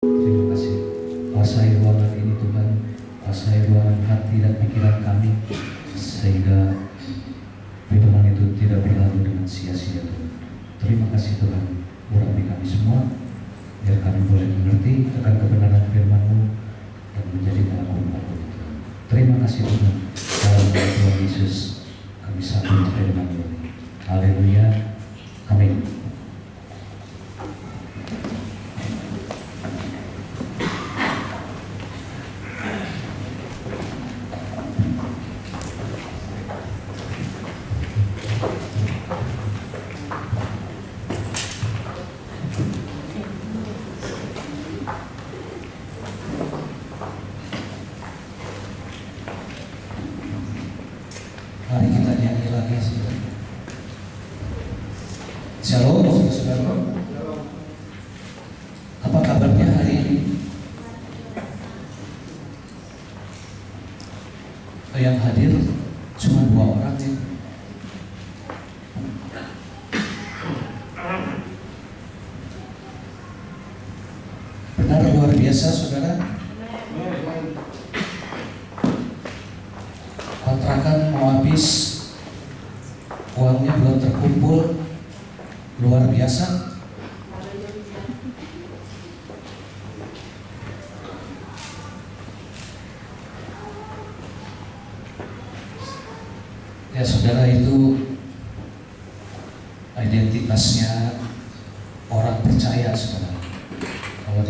Terima kasih. Kuasai ruangan ini Tuhan, kuasai ruangan hati dan pikiran kami, sehingga firman itu tidak berlalu dengan sia-sia Tuhan. Terima kasih Tuhan, urapi kami semua, biar kami boleh mengerti akan kebenaran firman-Mu dan menjadi anak umat-Mu Tuhan. Terima kasih Tuhan, dalam nama Tuhan Yesus kami sambut firman-Mu. Haleluya, amin. Mari kita nyanyi lagi saudara. Shalom saudara. Apa kabarnya hari ini? Yang hadir cuma 2 orang ya. Benar luar biasa saudara. Kontrakan mau habis, uangnya belum terkumpul, luar biasa. Ya saudara, itu identitasnya orang percaya saudara. Kalau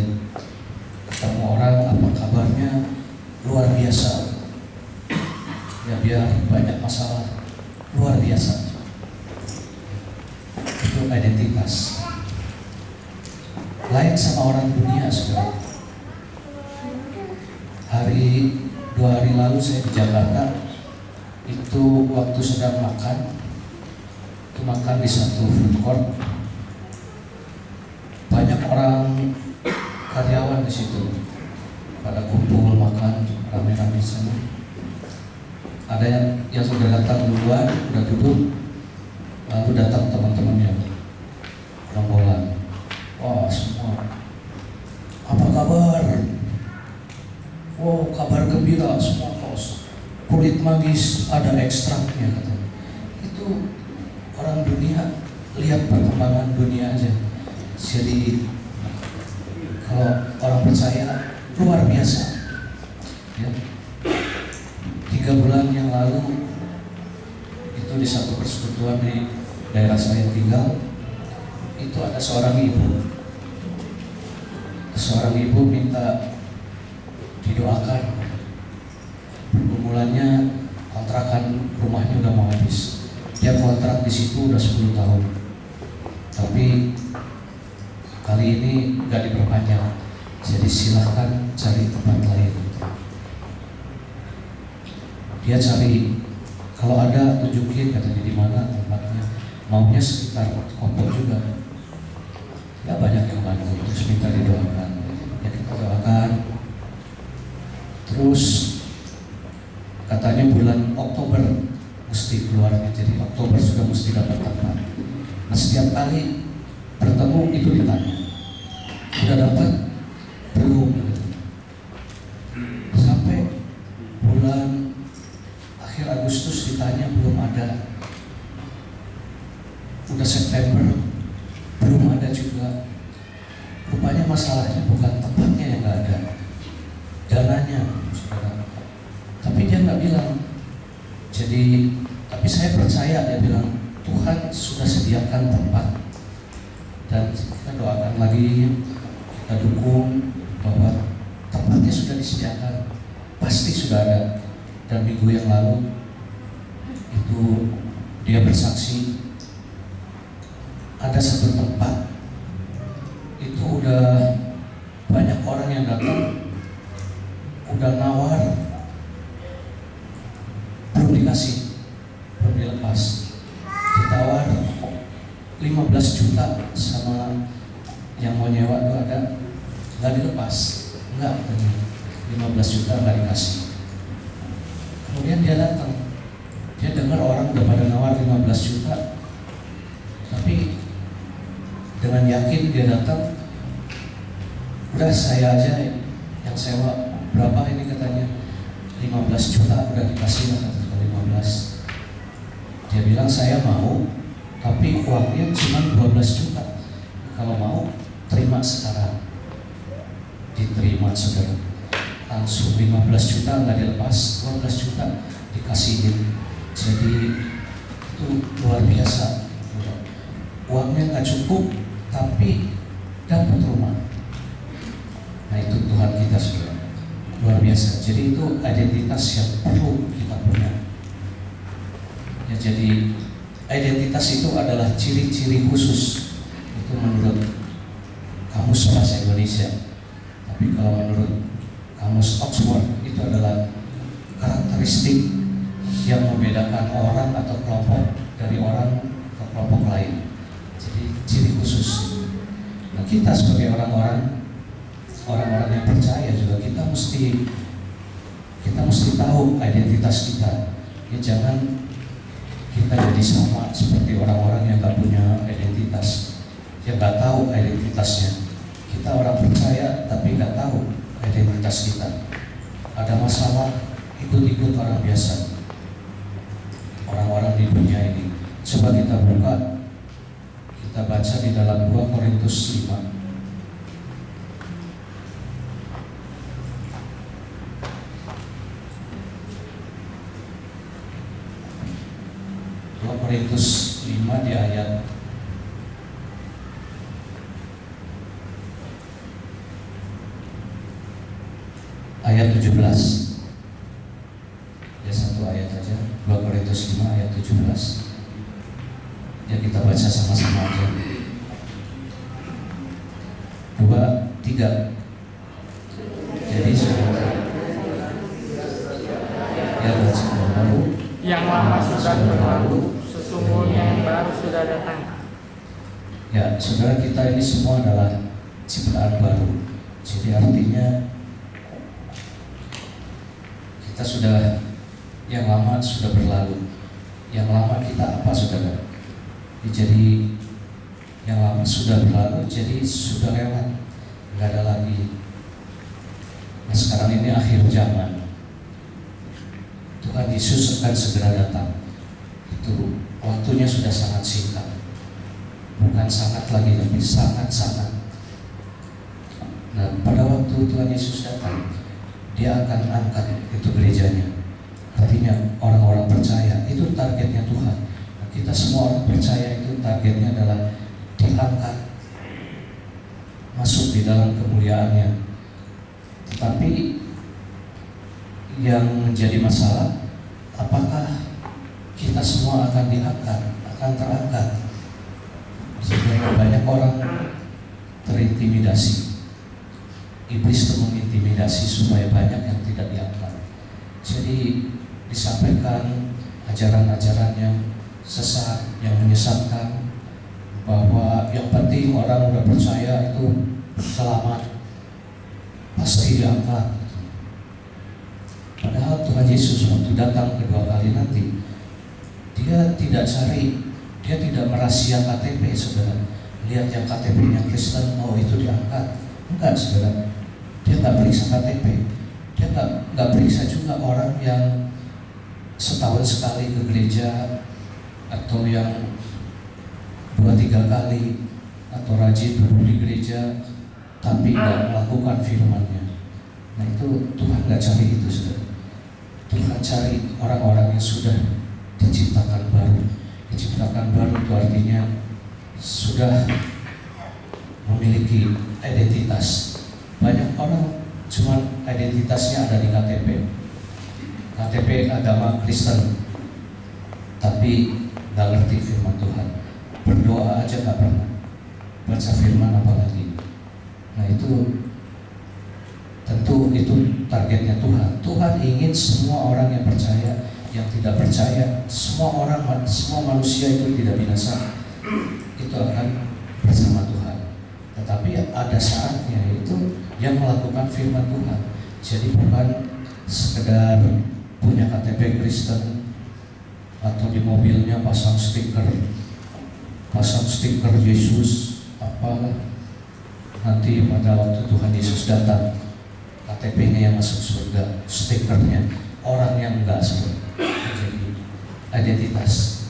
ketemu orang apa kabarnya, luar biasa. Ya biar banyak masalah, luar biasa. Itu identitas. Lain sama orang dunia saudara. 2 hari lalu saya di Jakarta, itu waktu sedang makan, itu makan di satu food court, banyak orang karyawan di situ pada kumpul makan rame-rame sana. Ada yang sudah datang duluan, udah duduk, lalu datang teman-temannya, rombongan. Wah semua, apa kabar? Wow, kabar gembira semua kos. Kulit manggis ada ekstraknya katanya. Itu orang dunia, lihat perkembangan dunia aja. Jadi kalau orang percaya luar biasa. Ya. 3 bulan yang lalu itu di satu persekutuan di daerah saya tinggal, itu ada seorang ibu minta didoakan. Pergumulannya kontrakan rumahnya udah mau habis. Dia kontrak di situ udah 10 tahun, tapi kali ini nggak diperpanjang. Jadi silahkan cari tempat lain. Dia cari, kalau ada tunjukin katanya di mana tempatnya. Maunya sekitar Kompok juga. Ya banyak yang bantu, terus minta didoakan. Ya kita doakan. Terus katanya bulan Oktober mesti keluarnya, jadi Oktober sudah mesti dapat tempat. Nah setiap kali bertemu itu ditanya, udah dapat belum? Sampai bulan akhir Agustus ditanya belum ada. Udah September belum ada juga. Rupanya masalahnya bukan tempatnya yang nggak ada, dananya saudara. Tapi dia nggak bilang. Jadi tapi saya percaya, dia bilang Tuhan sudah sediakan tempat. Dan kita doakan lagi, kita dukung bahwa tempatnya sudah disediakan, pasti sudah ada. Dan minggu yang lalu itu dia bersaksi ada satu tempat itu udah banyak orang yang datang, udah nawar, belum dikasih, belum dilepas. Ditawar 15 juta sama yang mau nyewa itu ada, nggak dilepas, nggak, 15 juta nggak dikasih. Kemudian dia datang, dia dengar orang udah pada nawar 15 juta, tapi dengan yakin dia datang, Udah saya aja yang sewa berapa ini katanya 15 juta, udah dikasih lah kata 15. Dia bilang saya mau, tapi uangnya cuma 12 juta. Kalau mau terima sekarang. Diterima saudara. Langsung 15 juta nggak dilepas, 12 juta dikasihin. Jadi itu luar biasa. Uangnya nggak cukup, tapi dapat rumah. Nah itu Tuhan kita saudara, luar biasa. Jadi itu identitas yang perlu kita punya. Ya, jadi identitas itu adalah ciri-ciri khusus. Itu menurut Kamus Bahasa Indonesia. Tapi kalau menurut Kamus Oxford itu adalah karakteristik yang membedakan orang atau kelompok dari orang ke kelompok lain. Jadi ciri khusus. Nah kita sebagai orang-orang yang percaya juga kita mesti tahu identitas kita. Ya jangan kita jadi sama seperti orang-orang yang gak punya identitas, yang gak tahu identitasnya. Kita orang percaya tapi gak tahu identitas kita. Ada masalah, ikut-ikut orang biasa, orang-orang di dunia ini. Coba kita buka, kita baca di dalam 2 Korintus 5. 2 Korintus 5 di ayat ayat 17. Ya satu ayat aja, 2 Korintus 5 ayat 17. Ya kita baca sama-sama aja. 2, 3. Jadi saudara, ya baca baru. Yang lama sudah berlalu, sesungguhnya yang baru sudah datang. Ya, saudara, kita ini semua adalah ciptaan baru. Jadi artinya kita sudah, yang lama sudah berlalu. Yang lama kita apa saudara? Jadi yang lama sudah berlalu, jadi sudah lewat, nggak ada lagi. Nah sekarang ini akhir zaman. Tuhan Yesus akan segera datang. Itu waktunya sudah sangat singkat. Bukan sangat lagi, tapi sangat-sangat. Nah pada waktu Tuhan Yesus datang, Dia akan angkat itu gerejanya. Artinya orang-orang percaya, itu targetnya Tuhan. Nah, kita semua orang percaya itu targetnya adalah diangkat, masuk di dalam kemuliaannya. Tetapi yang menjadi masalah, apakah kita semua akan diangkat, akan terangkat? Sehingga banyak orang terintimidasi. Iblis itu mengintimidasi supaya banyak yang tidak diangkat. Jadi disampaikan ajaran-ajaran yang sesat, yang menyesatkan, bahwa yang penting orang udah percaya itu selamat, pasti diangkat. Padahal Tuhan Yesus waktu datang kedua kali nanti, Dia tidak cari, Dia tidak merahasia KTP saudara. Lihat yang KTP-nya Kristen, oh itu diangkat. Enggak saudara, Dia nggak periksa KTP. Dia nggak periksa juga orang yang setahun sekali ke gereja, atau yang 2-3 kali, atau rajin duduk di gereja tapi nggak melakukan firman-Nya. Nah itu Tuhan nggak cari itu saudara. Tuhan cari orang-orang yang sudah diciptakan baru. Diciptakan baru itu artinya sudah memiliki identitas. Banyak orang cuma identitasnya ada di KTP. KTP agama Kristen, tapi nggak ngerti firman Tuhan. Berdoa aja nggak pernah, baca firman apalagi. Nah itu tentu itu targetnya Tuhan. Tuhan ingin semua orang yang percaya, yang tidak percaya, semua manusia itu tidak binasa, itu akan bersama Tuhan. Tetapi ada saatnya itu yang melakukan firman Tuhan. Jadi bukan sekedar punya KTP Kristen atau di mobilnya pasang stiker Yesus apalah, nanti pada waktu Tuhan Yesus datang, KTP-nya yang masuk surga, stikernya orang yang enggak surga. Jadi identitas.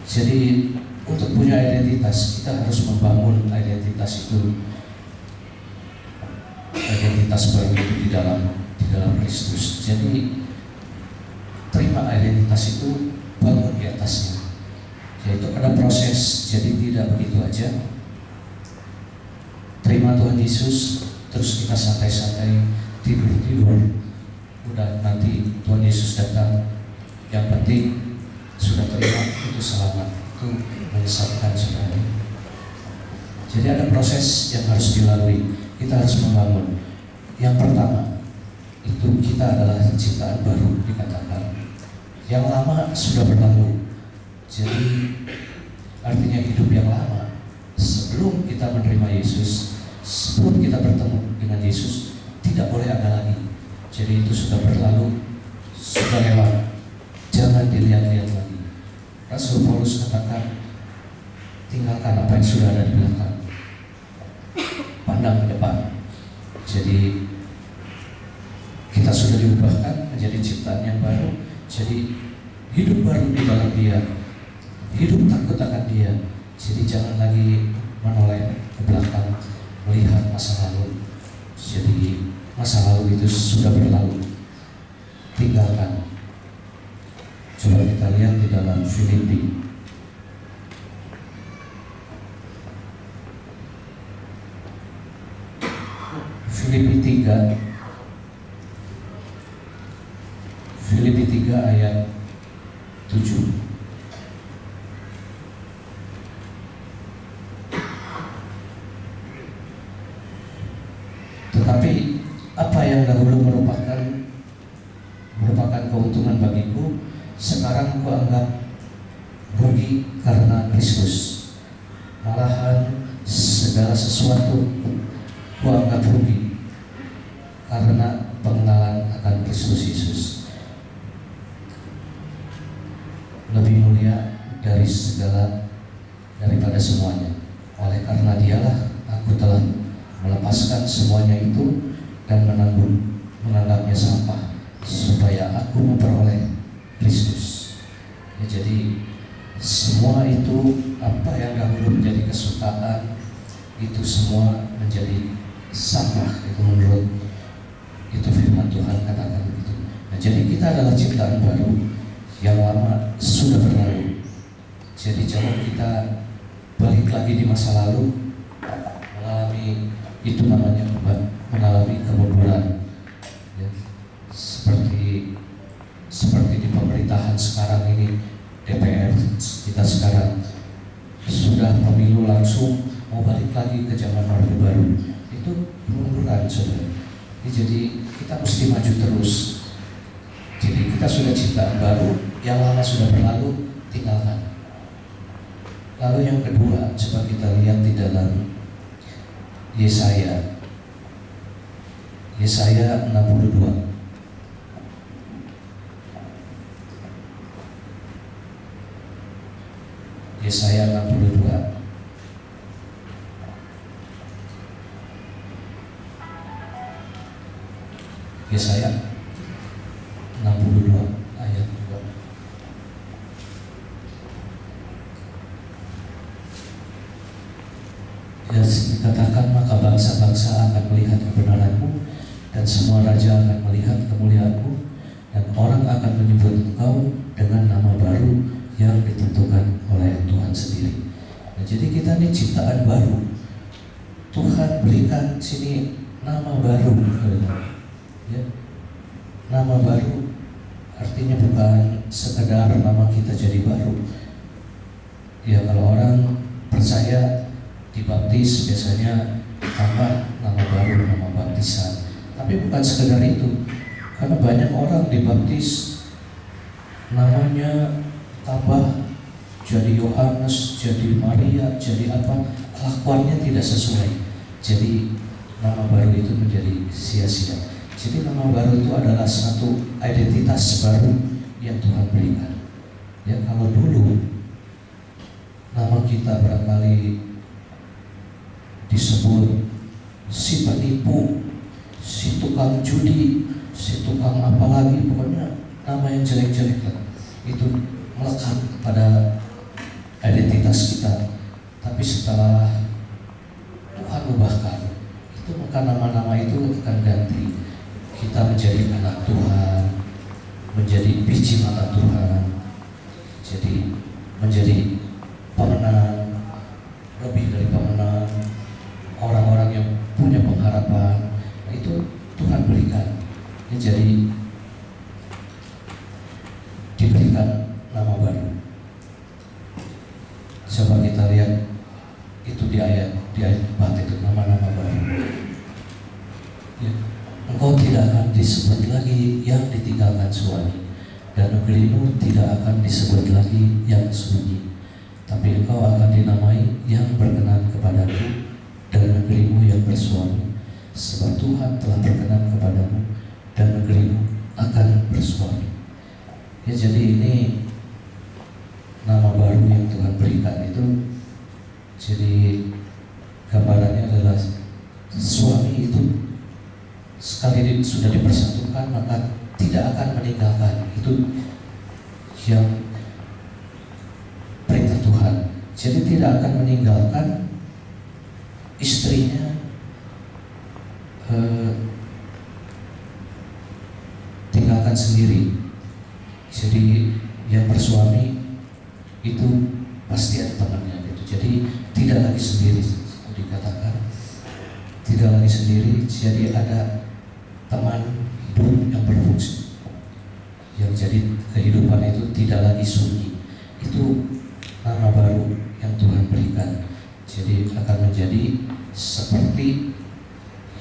Jadi untuk punya identitas, kita harus membangun identitas itu, identitas baru itu di dalam Kristus. Jadi terima identitas itu, bangun di atasnya. Yaitu ada proses, jadi tidak begitu aja. Terima Tuhan Yesus, terus kita santai-santai tidur. Udah nanti Tuhan Yesus datang, yang penting sudah terima, itu selamat, itu menyesatkan saudara. Jadi ada proses yang harus dilalui, kita harus membangun. Yang pertama, itu kita adalah ciptaan baru dikatakan. Yang lama sudah berlalu. Jadi artinya hidup yang lama sebelum kita menerima Yesus, sebelum kita bertemu dengan Yesus, tidak boleh ada lagi. Jadi itu sudah berlalu, sudah lewat, jangan dilihat-lihat lagi. Rasul Paulus katakan, tinggalkan apa yang sudah ada di belakang, pandang ke depan. Jadi kita sudah diubahkan menjadi ciptaan yang baru. Jadi hidup baru di dalam Dia, hidup takut akan Dia. Jadi jangan lagi menoleh ke belakang, melihat masa lalu. Jadi masa lalu itu sudah berlalu, tinggalkan. Coba kita lihat di dalam Filipi. Filipi 3 ayat 7. Tetapi apa yang dahulu merupakan keuntungan bagiku, sekarang kuanggap rugi karena Kristus. Malahan segala sesuatu kuanggap rugi karena pengenalan akan Kristus Yesus, lebih mulia daripada semuanya. Oleh karena Dialah aku telah melepaskan semuanya itu dan menganggapnya sampah, supaya aku memperoleh Kristus. Ya, jadi semua itu, apa yang dahulu menjadi kesukaan, itu semua menjadi sampah. Itu menurut itu firman Tuhan katakan begitu. Nah, jadi kita adalah ciptaan baru, yang lama sudah berlalu. Jadi jangan kita balik lagi di masa lalu, mengalami itu namanya mengalami kemunduran. Ya, seperti di pemerintahan sekarang ini, DPR kita sekarang sudah pemilu langsung, mau balik lagi ke zaman Orde Baru. Itu kemunduran, saudara. Jadi kita mesti maju terus. Jadi kita sudah ciptaan baru, yang lama sudah berlalu, tinggalkan. Lalu yang kedua, coba kita lihat di dalam Yesaya 62. Yesaya 62. Yesaya 62 ayat 2. Ya, dikatakan, maka bangsa-bangsa akan melihat kebenaranmu, dan semua raja akan melihat kemuliaanmu, dan orang akan menyebut engkau dengan nama baru yang ditentukan oleh Tuhan sendiri. Nah, jadi kita ini ciptaan baru. Tuhan berikan sini nama baru. Ya, nama baru artinya bukan sekedar nama kita jadi baru. Ya, kalau orang percaya dibaptis biasanya tambah nama baru, nama baptisan. Tapi bukan sekedar itu, karena banyak orang dibaptis namanya tambah jadi Yohanes, jadi Maria, jadi apa, kelakuannya tidak sesuai. Jadi nama baru itu menjadi sia-sia. Jadi nama baru itu adalah satu identitas baru yang Tuhan berikan. Ya, kalau dulu nama kita barangkali disebut si penipu, si tukang judi, si tukang apa lagi, pokoknya nama yang jelek-jelek lah. Itu melekat pada identitas kita. Tapi setelah Tuhan ubahkan itu, maka nama-nama itu akan ganti. Kita menjadi anak Tuhan, menjadi biji mata Tuhan, jadi menjadi pemenang, lebih dari pemenang, orang-orang yang punya pengharapan. Nah, itu Tuhan berikan. Jadi diberikan nama baru. Coba kita lihat itu di ayat 4 itu, nama-nama baru. Ya. Engkau tidak akan disebut lagi yang ditinggalkan suami, dan negerimu tidak akan disebut lagi yang sunyi, tapi engkau akan dinamai yang berkenan kepadaku, dan negerimu yang bersuami, sebab Tuhan telah berkenan kepadamu, dan negerimu akan bersuami. Ya, jadi ini nama baru yang Tuhan berikan itu. Jadi gambarannya adalah suami itu sekali sudah dipersatukan maka tidak akan meninggalkan. Itu yang perintah Tuhan. Jadi tidak akan meninggalkan istrinya, tinggalkan sendiri. Jadi yang bersuami itu pasti ada temannya gitu. Jadi tidak lagi sendiri, dikatakan tidak lagi sendiri. Jadi ada teman hidup yang berfungsi, yang jadi kehidupan itu tidak lagi sunyi. Itu nama baru yang Tuhan berikan. Jadi akan menjadi seperti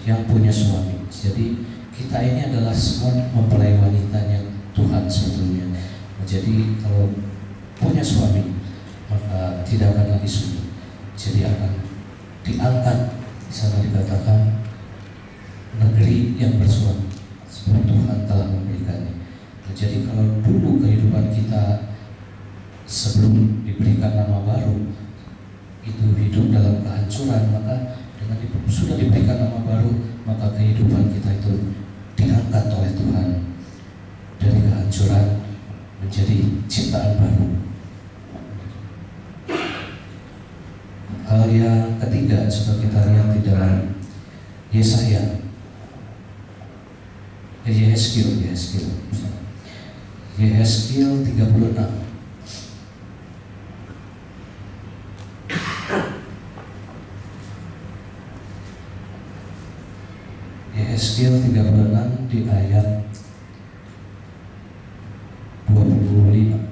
yang punya suami. Jadi kita ini adalah semua mempelai wanitanya Tuhan sebetulnya. Jadi kalau punya suami maka tidak akan lagi sunyi. Jadi akan diangkat. Di sana dikatakan negeri yang bersuami, sebab Tuhan telah memberikannya. Jadi kalau dulu kehidupan kita sebelum diberikan nama baru itu hidup dalam kehancuran, maka dengan sudah diberikan nama baru, maka kehidupan kita itu diangkat oleh Tuhan dari kehancuran menjadi ciptaan baru. Hal yang ketiga, coba kita lihat di dalam Yesaya, Yehezkiel 36. Yehezkiel 36 di ayat 25.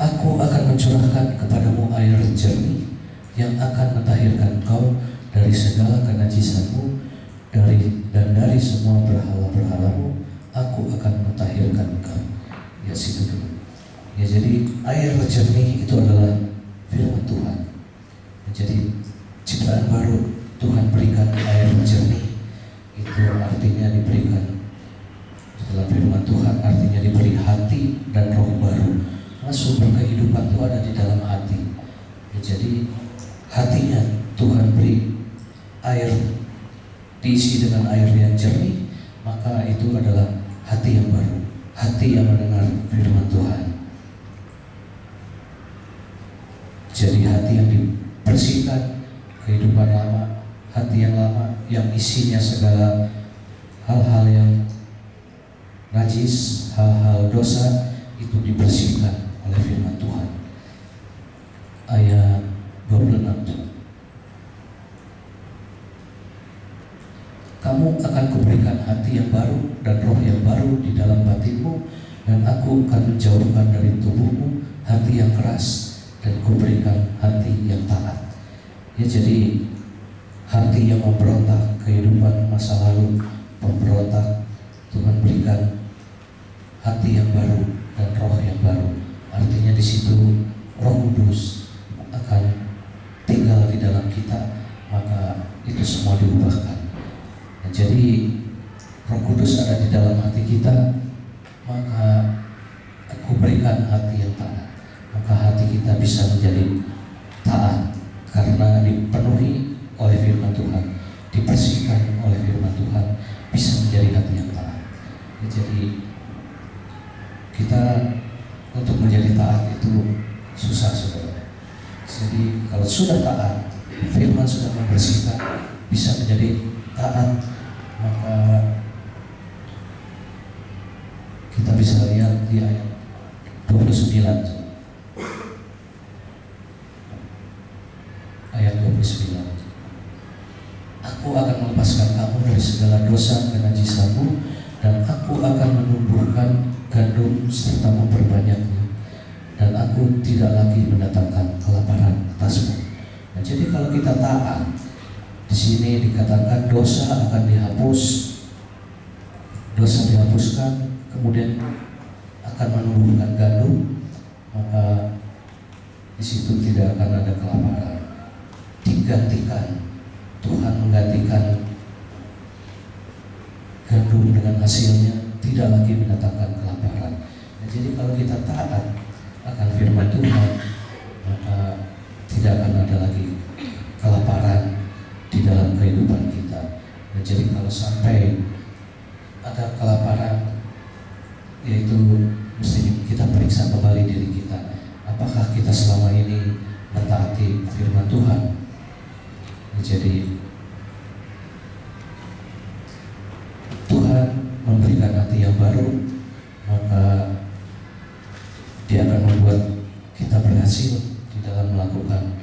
Aku akan mencurahkan kepadamu air jernih yang akan mentahirkan kau dari segala kenajisanmu, dan dari semua berhala-berhalamu aku akan mentahirkan kau. Ya, situ dulu. Ya, jadi air jernih itu adalah firman Tuhan. Jadi ciptaan baru Tuhan berikan air jernih. Itu artinya diberikan dalam firman Tuhan, artinya diberi hati dan roh baru. Sumber kehidupan itu ada di dalam hati. Ya, jadi hatinya Tuhan beri air, diisi dengan air yang jernih, maka itu adalah hati yang baru, hati yang mendengar firman Tuhan. Jadi hati yang dibersihkan kehidupan lama, hati yang lama yang isinya segala hal-hal yang najis, hal-hal dosa, itu dibersihkan oleh firman Tuhan. Ayat 26. Kamu akan kuberikan hati yang baru dan roh yang baru di dalam batinmu, dan aku akan menjauhkan dari tubuhmu hati yang keras, dan kuberikan hati yang taat. Ya, jadi hati yang memberontak, kehidupan masa lalu pemberontak, Tuhan berikan hati yang baru dan roh yang baru. Artinya di situ Roh Kudus akan tinggal di dalam kita, maka itu semua diubahkan. Nah, jadi Roh Kudus ada di dalam hati kita, maka aku berikan hati yang taat. maka hati kita bisa menjadi taat karena dipenuhi oleh firman Tuhan, dibersihkan oleh firman Tuhan, bisa menjadi hati yang taat. Jadi kita untuk menjadi taat itu susah, saudara. Jadi kalau sudah taat, firman sudah membersihkan, bisa menjadi taat, maka kita bisa lihat di ayat 29. Ayat 29. Aku akan melepaskan kamu dari segala dosa dan najisanmu, dan aku akan menumbuhkan gandum serta memperbanyaknya, dan aku tidak lagi mendatangkan kelaparan atasmu. Nah, jadi kalau kita taat, di sini dikatakan dosa akan dihapus, dosa dihapuskan, kemudian akan menumbuhkan gandum, maka di situ tidak akan ada kelaparan. Digantikan, Tuhan menggantikan gandum dengan hasilnya, tidak lagi mendatangkan kelaparan. Nah, jadi kalau kita taat akan firman Tuhan, maka tidak akan ada lagi kelaparan di dalam kehidupan kita. Nah, jadi kalau sampai ada kelaparan, yaitu mesti kita periksa kembali diri kita, apakah kita selama ini mentaati firman Tuhan. Jadi Tuhan memberikan hati yang baru, maka Dia akan membuat kita berhasil di dalam melakukan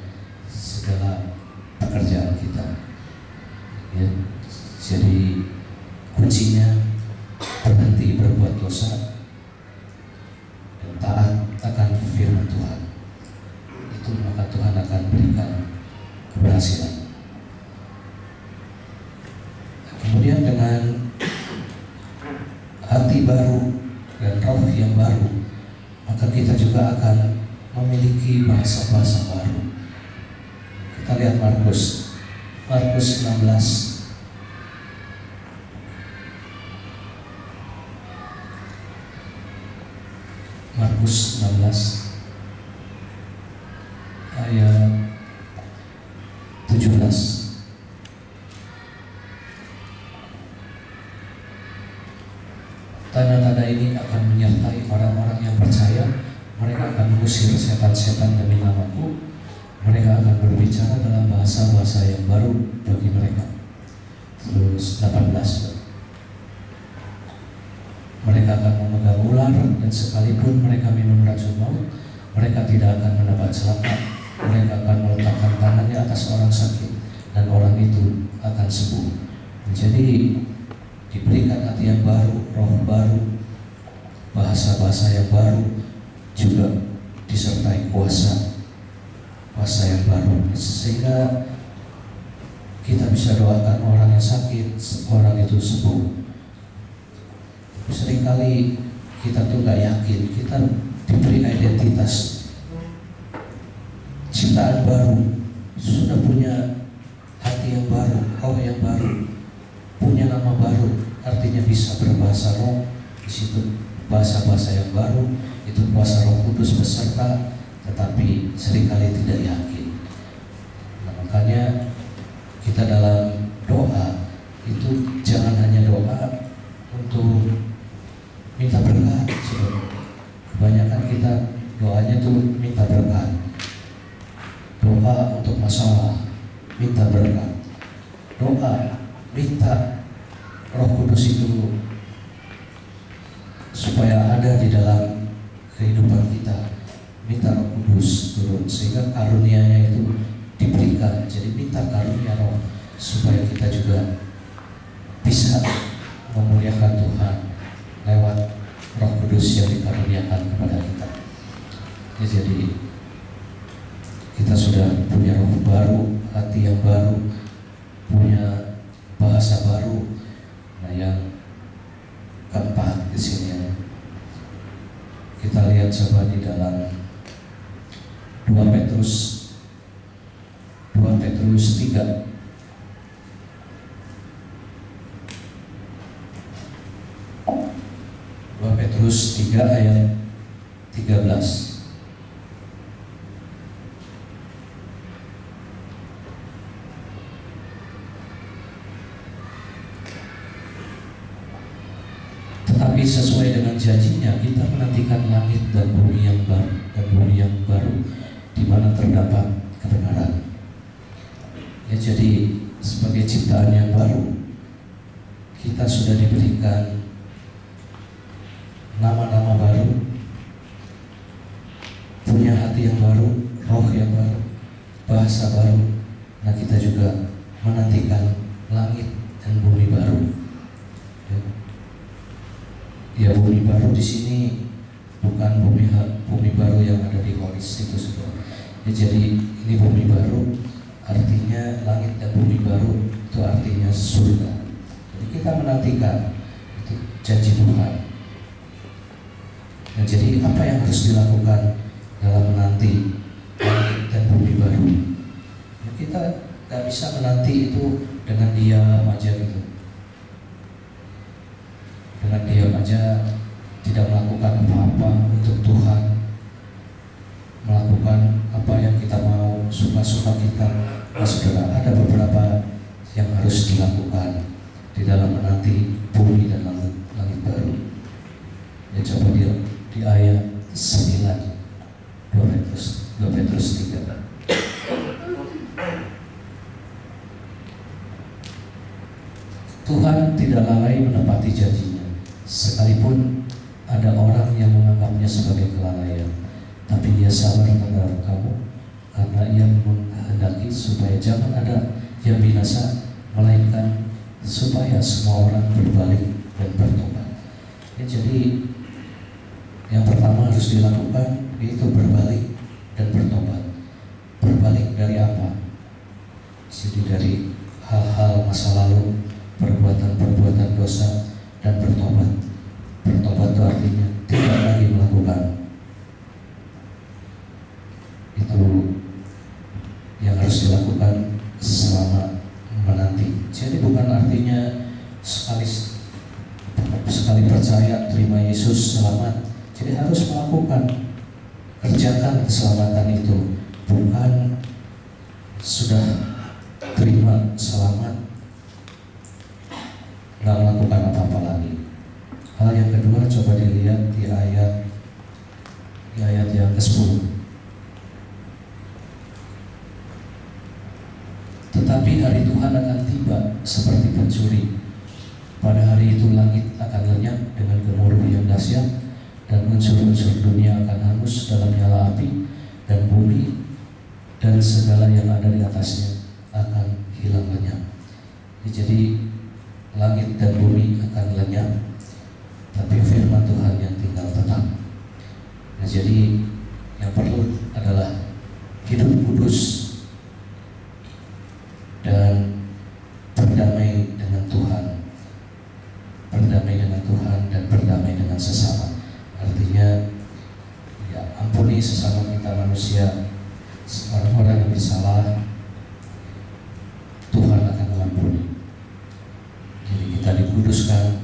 segala pekerjaan kita. Ya, jadi kuncinya berhenti berbuat dosa dan taat akan firman Tuhan. Itu maka Tuhan akan berikan keberhasilan. Kemudian dengan hati baru dan roh yang baru, maka kita juga akan memiliki bahasa-bahasa baru. Kita lihat Markus 16. Markus 16 ayat 17. Tanda-tanda ini akan menyertai orang-orang yang percaya. Mereka akan mengusir setan-setan demi namaku. Mereka akan berbicara dalam bahasa-bahasa yang baru bagi mereka. Terus 18. Mereka akan memegang ular, dan sekalipun mereka minum racun maut, mereka tidak akan mendapat celaka. Mereka akan meletakkan tangannya atas orang sakit, dan orang itu akan sembuh. Jadi diberikan hati yang baru, roh baru, bahasa-bahasa yang baru, juga disertai kuasa yang baru, sehingga kita bisa doakan orang yang sakit, orang itu sembuh. Seringkali kita tuh gak yakin, kita diberi identitas ciptaan baru, sudah punya hati yang baru, roh yang baru, punya nama baru, artinya bisa berbahasa roh. Di situ bahasa-bahasa yang baru itu kuasa Roh Kudus beserta, tetapi seringkali tidak yakin. Nah, makanya kita dalam doa itu jangan hanya doa untuk minta berkat. Kebanyakan kita doanya tuh minta berkat, doa untuk masalah, minta berkat, doa minta Roh Kudus itu supaya ada di dalam kehidupan kita, minta Roh Kudus turun sehingga karunia-Nya itu diberikan. Jadi minta karunia Roh supaya kita juga bisa memuliakan Tuhan lewat Roh Kudus yang dikaruniakan kepada kita. Ya, jadi kita sudah punya roh baru, hati yang baru, punya bahasa baru. Nah, yang keempat di sini kita lihat coba di dalam 2 Petrus 3. 2 Petrus 3 ayat 13. Tetapi sesuai dengan janjinya, kita menantikan langit dan bumi yang baru, di mana terdapat kebenaran. Ya, jadi sebagai ciptaan yang baru, kita sudah diberikan nama-nama baru, punya hati yang baru, roh yang baru, bahasa baru. Nah, kita juga menantikan langit dan bumi baru. Ya, bumi baru di sini bukan bumi baru yang ada di Horis itu sudah. Ya, jadi ini bumi baru, artinya langit dan bumi baru itu artinya surga. Jadi kita menantikan itu janji Tuhan. Nah, jadi apa yang harus dilakukan dalam menanti langit dan bumi baru? Nah, kita gak bisa menanti itu dengan diam aja gitu. Dengan diam aja, tidak melakukan apa-apa untuk Tuhan, melakukan apa yang kita mau, suka-suka kita. Nah, saudara, ada beberapa yang harus dilakukan di dalam menanti bumi dan langit baru. Ya, coba di ayat 9 2 Petrus 3. Tuhan tidak lalai menepati janjinya, sekalipun ada orang yang menganggapnya sebagai kelalaian. Tapi Dia sabar terhadap kamu, karena Ia menghendaki supaya jangan ada yang binasa, melainkan supaya semua orang berbalik dan bertobat. Ya, jadi yang pertama harus dilakukan yaitu berbalik dan bertobat. Berbalik dari apa? Jadi dari hal-hal masa lalu, perbuatan-perbuatan dosa, dan bertobat. Bertobat itu artinya tidak lagi melakukan. Itu yang harus dilakukan selama menanti. Jadi bukan artinya sekali percaya terima Yesus selamat. Jadi harus melakukan, kerjakan keselamatan itu, bukan sudah terima selamat nggak melakukan apa-apa lagi. Hal yang kedua, coba dilihat di ayat yang ke-10. Tetapi hari Tuhan akan tiba seperti pencuri. Pada hari itu langit akan lenyap dengan gemuruh yang dahsyat, dan unsur-unsur dunia akan hangus dalam nyala api, dan bumi dan segala yang ada di atasnya akan hilang lenyap. Jadi langit dan bumi akan lenyap, tapi firman Tuhan yang tinggal tetap. Nah, jadi yang perlu adalah hidup kudus dan berdamai dengan Tuhan, berdamai dengan Tuhan dan berdamai dengan sesama. Artinya, ya, ampuni sesama kita manusia, orang-orang yang bersalah, Tuhan akan mengampuni. Jadi kita dikuduskan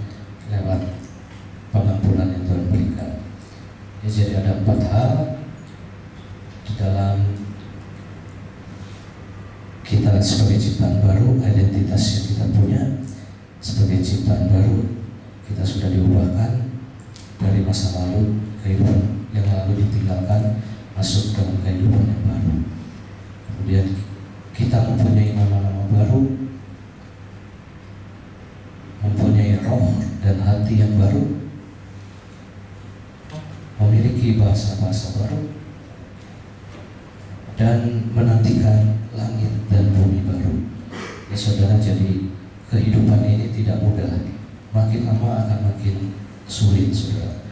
lewat pengampunan yang Tuhan berikan. Ya, jadi ada 4 hal di dalam kita sebagai ciptaan baru, identitas yang kita punya sebagai ciptaan baru. Kita sudah diubahkan dari masa lalu, kehidupan yang lalu ditinggalkan, masuk dalam kehidupan yang baru. Kemudian kita mempunyai nama-nama baru, mempunyai roh dan hati yang baru, memiliki bahasa-bahasa baru, dan menantikan langit dan bumi baru. Ya, saudara, jadi kehidupan ini tidak mudah. Makin lama akan makin sulit, saudara.